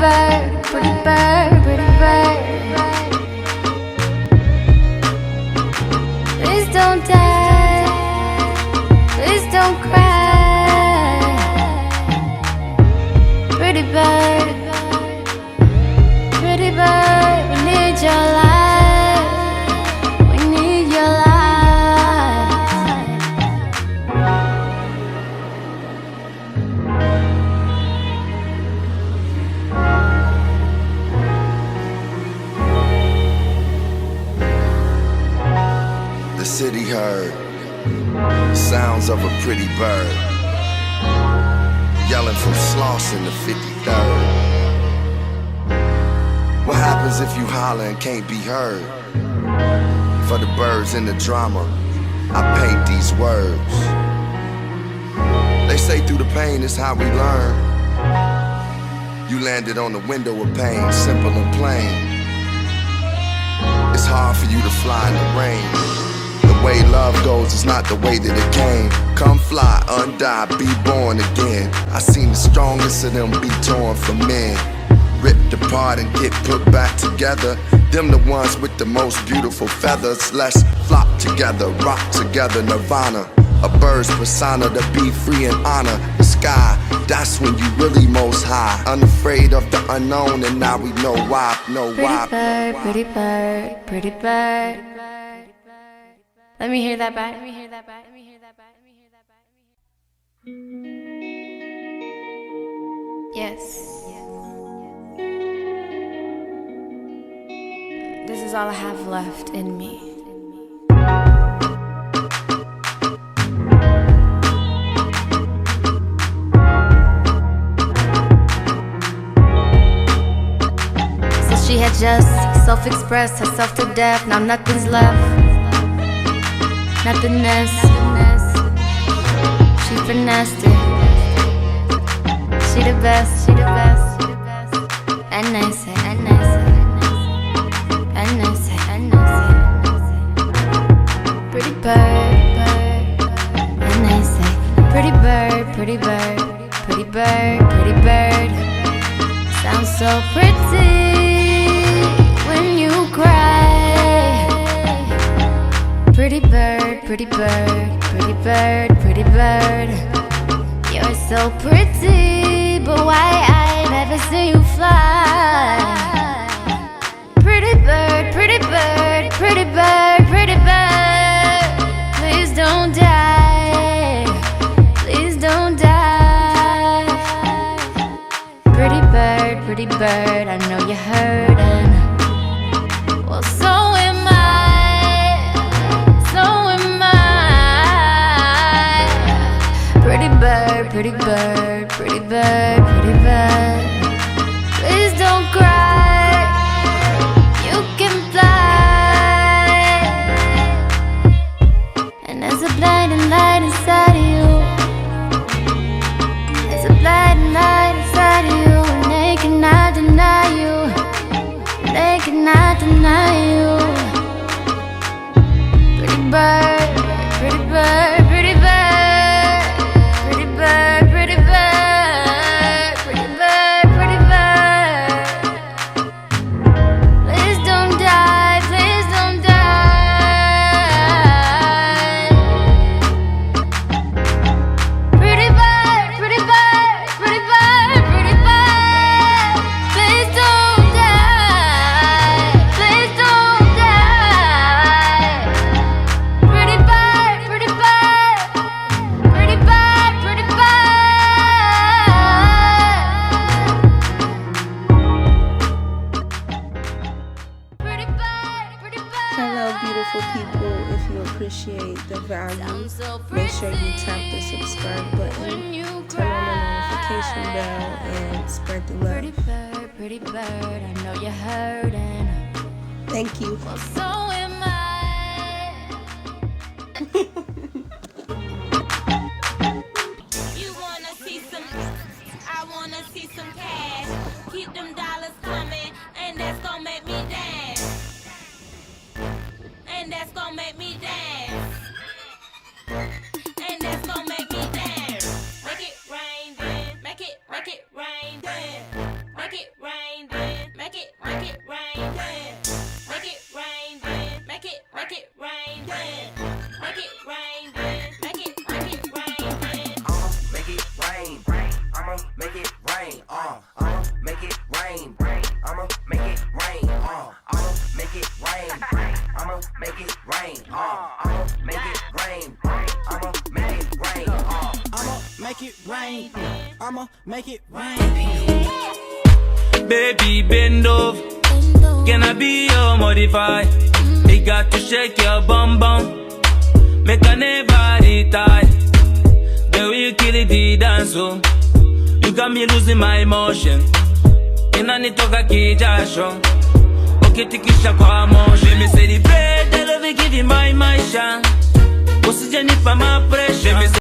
bird, pretty bird, pretty bird. Please don't die, please don't cry. Pretty bird, pretty bird, we need your light, we need your light. The city heard sounds of a pretty bird yelling from Slauson to 53rd. What happens if you holler and can't be heard? For the birds in the drama, I paint these words. They say through the pain is how we learn. You landed on the window of pain, simple and plain. It's hard for you to fly in the rain. The way love goes is not the way that it came. Come fly, undie, be born again. I seen the strongest of them be torn from men, ripped apart and get put back together. Them the ones with the most beautiful feathers. Let's flock together, rock together, nirvana. A bird's persona to be free and honor the sky. That's when you really most high, unafraid of the unknown, and now we know why. Know why. Pretty bird, pretty bird, pretty bird. Let me hear that back. Let me hear that back. Let me hear that back. Let me hear that back. Yes. This is all I have left in me. So she had just self-expressed herself to death. Now nothing's left. Nothingness. She finessed it. She the best. She the best. And I say, and I say, and I say, and I say, pretty bird, and I say, pretty bird, pretty bird, pretty bird, pretty bird. Sounds so pretty when you cry. Pretty bird, pretty bird, pretty bird, pretty bird. You're so pretty, but why I never see you fly? Pretty bird, pretty bird, pretty bird, pretty bird. Please don't die, please don't die. Pretty bird, I know you're hurting. Well, so am I. Pretty bird, pretty bird, pretty bird. Please don't cry, you can fly. And there's a blinding light inside of you. There's a blinding light inside of you, and they cannot deny you. They cannot deny you. Pretty bird, pretty bird, pretty bird. People, if you appreciate the value, make sure you tap the subscribe button, turn on the notification bell, and spread the love. Pretty bird, I know you're hurting. Thank you. Well, so am I. You wanna see some? I wanna see some cash. Keep them dollars coming, and that's gonna make me dance. And that's gonna make me dance. And that's gonna make me dance. Make it rain, then. Make it rain, then. Make it rain. Make it rain. Baby, bend over. Can I be your modify? You got to shake your bum bum. Make a never retire. The way you kill it, the dance, oh. You got me losing my emotion. Inanitoka kijasho. Ukitikisha kwa motion. Let me celebrate, I love you, give you my shine. Usijanipa my pressure.